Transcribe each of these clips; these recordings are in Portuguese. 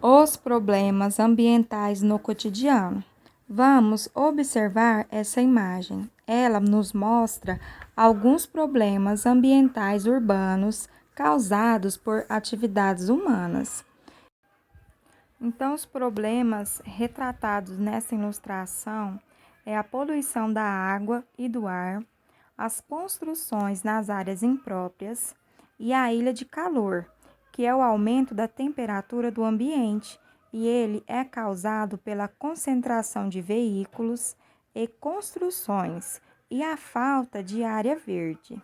Os problemas ambientais no cotidiano. Vamos observar essa imagem. Ela nos mostra alguns problemas ambientais urbanos causados por atividades humanas. Então, os problemas retratados nessa ilustração é a poluição da água e do ar, as construções nas áreas impróprias e a ilha de calor, que é o aumento da temperatura do ambiente, e ele é causado pela concentração de veículos e construções e a falta de área verde.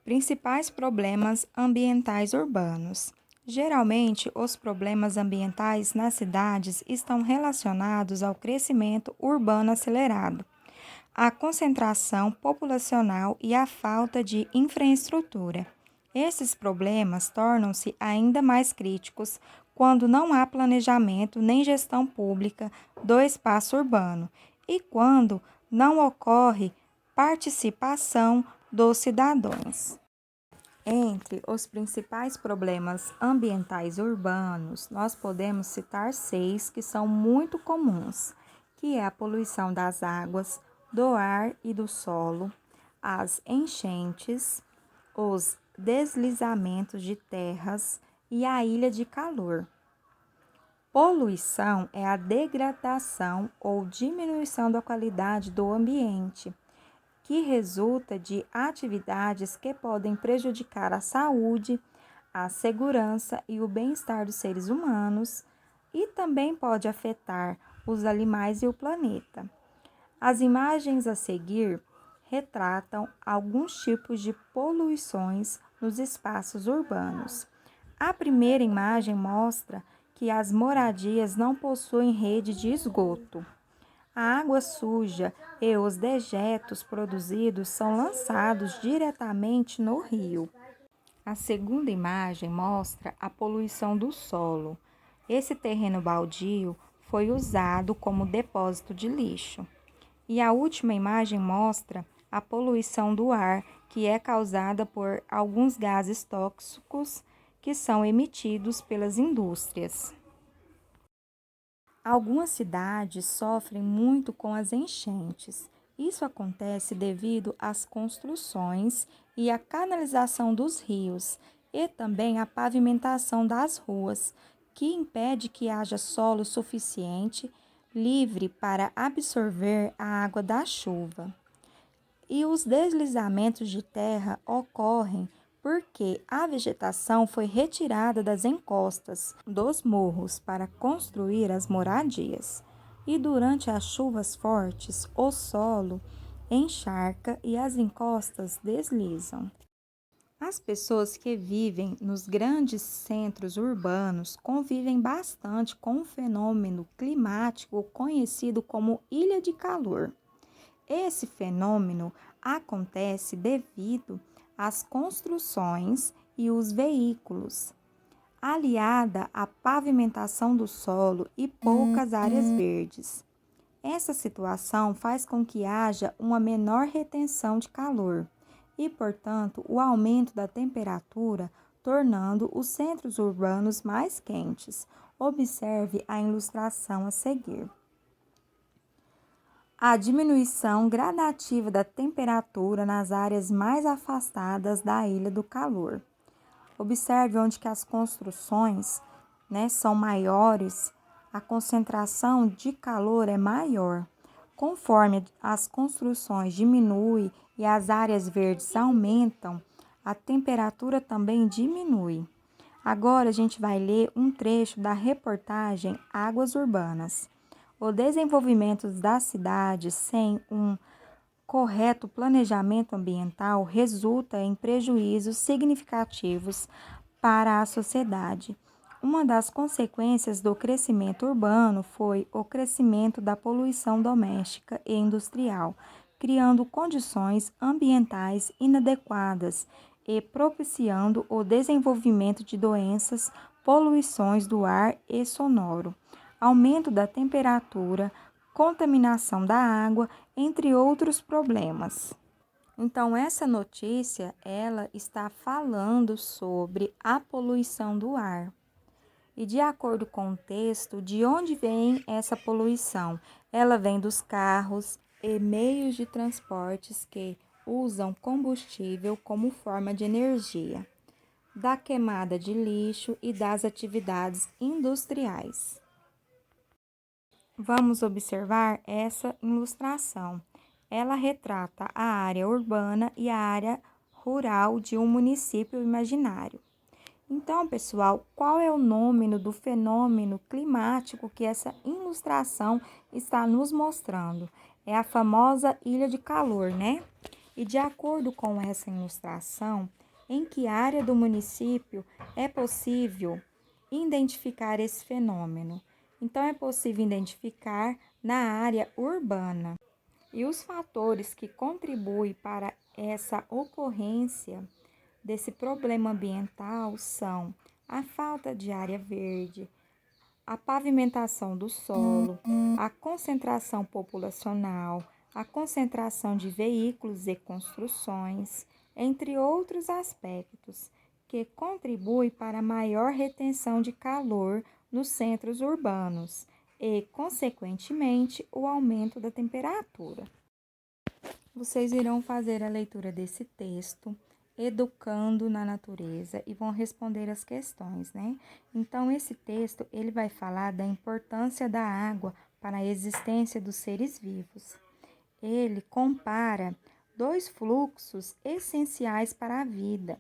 Principais problemas ambientais urbanos. Geralmente, os problemas ambientais nas cidades estão relacionados ao crescimento urbano acelerado, à concentração populacional e à falta de infraestrutura. Esses problemas tornam-se ainda mais críticos quando não há planejamento nem gestão pública do espaço urbano e quando não ocorre participação dos cidadãos. Entre os principais problemas ambientais urbanos, nós podemos citar 6 que são muito comuns, que é a poluição das águas, do ar e do solo, as enchentes, os deslizamentos de terras e a ilha de calor. Poluição é a degradação ou diminuição da qualidade do ambiente, que resulta de atividades que podem prejudicar a saúde, a segurança e o bem-estar dos seres humanos e também pode afetar os animais e o planeta. As imagens a seguir retratam alguns tipos de poluições nos espaços urbanos. A primeira imagem mostra que as moradias não possuem rede de esgoto. A água suja e os dejetos produzidos são lançados diretamente no rio. A segunda imagem mostra a poluição do solo. Esse terreno baldio foi usado como depósito de lixo. E a última imagem mostra a poluição do ar, que é causada por alguns gases tóxicos que são emitidos pelas indústrias. Algumas cidades sofrem muito com as enchentes. Isso acontece devido às construções e à canalização dos rios e também à pavimentação das ruas, que impede que haja solo suficiente livre para absorver a água da chuva. E os deslizamentos de terra ocorrem porque a vegetação foi retirada das encostas dos morros para construir as moradias. E durante as chuvas fortes, o solo encharca e as encostas deslizam. As pessoas que vivem nos grandes centros urbanos convivem bastante com um fenômeno climático conhecido como ilha de calor. Esse fenômeno acontece devido às construções e os veículos, aliada à pavimentação do solo e poucas áreas verdes. Essa situação faz com que haja uma menor retenção de calor e, portanto, o aumento da temperatura, tornando os centros urbanos mais quentes. Observe a ilustração a seguir. A diminuição gradativa da temperatura nas áreas mais afastadas da Ilha do Calor. Observe onde que as construções, são maiores, a concentração de calor é maior. Conforme as construções diminuem e as áreas verdes aumentam, a temperatura também diminui. Agora a gente vai ler um trecho da reportagem Águas Urbanas. O desenvolvimento das cidades sem um correto planejamento ambiental resulta em prejuízos significativos para a sociedade. Uma das consequências do crescimento urbano foi o crescimento da poluição doméstica e industrial, criando condições ambientais inadequadas e propiciando o desenvolvimento de doenças, poluições do ar e sonoro, aumento da temperatura, contaminação da água, entre outros problemas. Então, essa notícia, ela está falando sobre a poluição do ar. E de acordo com o texto, de onde vem essa poluição? Ela vem dos carros e meios de transportes que usam combustível como forma de energia, da queimada de lixo e das atividades industriais. Vamos observar essa ilustração. Ela retrata a área urbana e a área rural de um município imaginário. Então, pessoal, qual é o nome do fenômeno climático que essa ilustração está nos mostrando? É a famosa ilha de calor, né? E de acordo com essa ilustração, em que área do município é possível identificar esse fenômeno? Então, é possível identificar na área urbana. E os fatores que contribuem para essa ocorrência desse problema ambiental são a falta de área verde, a pavimentação do solo, a concentração populacional, a concentração de veículos e construções, entre outros aspectos, que contribuem para a maior retenção de calor nos centros urbanos e, consequentemente, o aumento da temperatura. Vocês irão fazer a leitura desse texto, Educando na Natureza, e vão responder as questões, né? Então, esse texto, ele vai falar da importância da água para a existência dos seres vivos. Ele compara dois fluxos essenciais para a vida,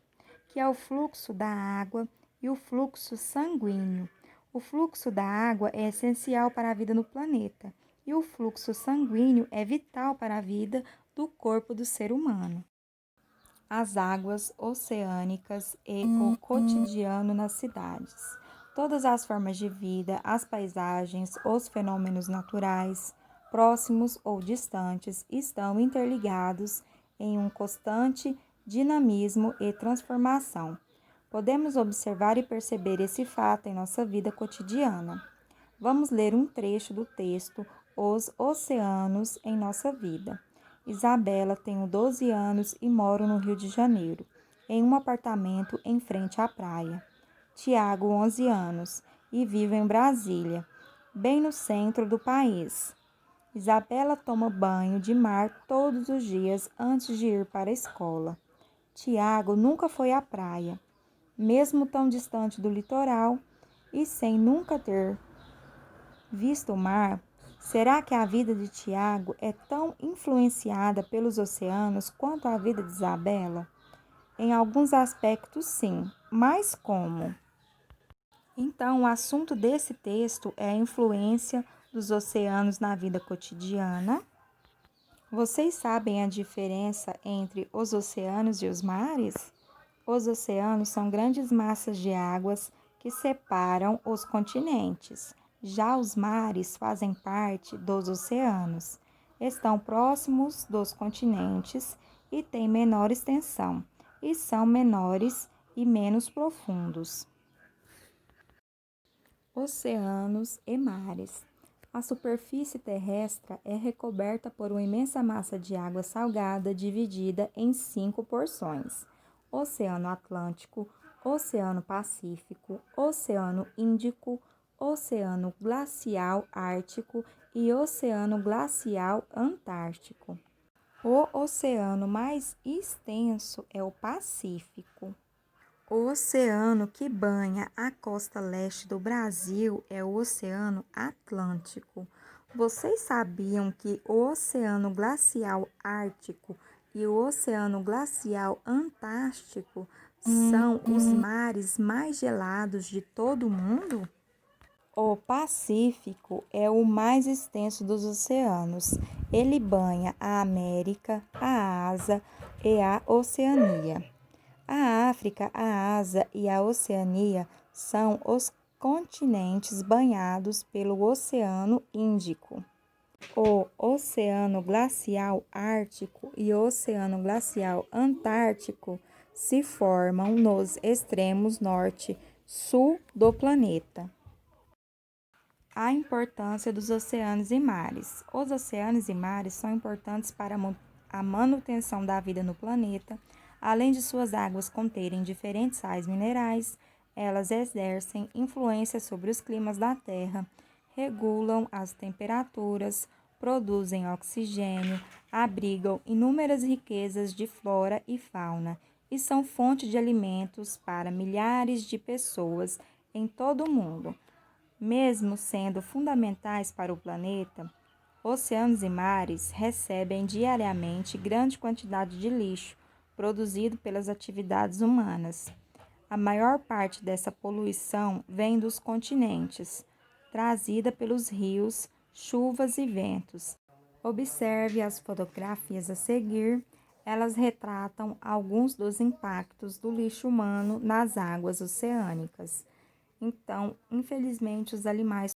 que é o fluxo da água e o fluxo sanguíneo. O fluxo da água é essencial para a vida no planeta e o fluxo sanguíneo é vital para a vida do corpo do ser humano. As águas oceânicas e o cotidiano nas cidades. Todas as formas de vida, as paisagens, os fenômenos naturais, próximos ou distantes, estão interligados em um constante dinamismo e transformação. Podemos observar e perceber esse fato em nossa vida cotidiana. Vamos ler um trecho do texto Os Oceanos em Nossa Vida. Isabela, tenho 12 anos e moro no Rio de Janeiro, em um apartamento em frente à praia. Tiago, 11 anos, e vive em Brasília, bem no centro do país. Isabela toma banho de mar todos os dias antes de ir para a escola. Tiago nunca foi à praia, mesmo tão distante do litoral e sem nunca ter visto o mar. Será que a vida de Tiago é tão influenciada pelos oceanos quanto a vida de Isabela? Em alguns aspectos, sim, mas como? Então, o assunto desse texto é a influência dos oceanos na vida cotidiana. Vocês sabem a diferença entre os oceanos e os mares? Os oceanos são grandes massas de águas que separam os continentes. Já os mares fazem parte dos oceanos, estão próximos dos continentes e têm menor extensão, e são menores e menos profundos. Oceanos e mares. A superfície terrestre é recoberta por uma imensa massa de água salgada dividida em 5 porções: Oceano Atlântico, Oceano Pacífico, Oceano Índico, Oceano Glacial Ártico e Oceano Glacial Antártico. O oceano mais extenso é o Pacífico. O oceano que banha a costa leste do Brasil é o Oceano Atlântico. Vocês sabiam que o Oceano Glacial Ártico e o Oceano Glacial Antártico são os mares mais gelados de todo o mundo? O Pacífico é o mais extenso dos oceanos. Ele banha a América, a Ásia e a Oceania. A África, a Ásia e a Oceania são os continentes banhados pelo Oceano Índico. O Oceano Glacial Ártico e o Oceano Glacial Antártico se formam nos extremos norte-sul do planeta. A importância dos oceanos e mares. Os oceanos e mares são importantes para a manutenção da vida no planeta, além de suas águas conterem diferentes sais minerais, Elas exercem influência sobre os climas da Terra, regulam as temperaturas, produzem oxigênio, abrigam inúmeras riquezas de flora e fauna e são fonte de alimentos para milhares de pessoas em todo o mundo. Mesmo sendo fundamentais para o planeta, oceanos e mares recebem diariamente grande quantidade de lixo produzido pelas atividades humanas. A maior parte dessa poluição vem dos continentes, trazida pelos rios, chuvas e ventos. Observe as fotografias a seguir, elas retratam alguns dos impactos do lixo humano nas águas oceânicas. Então, infelizmente, os animais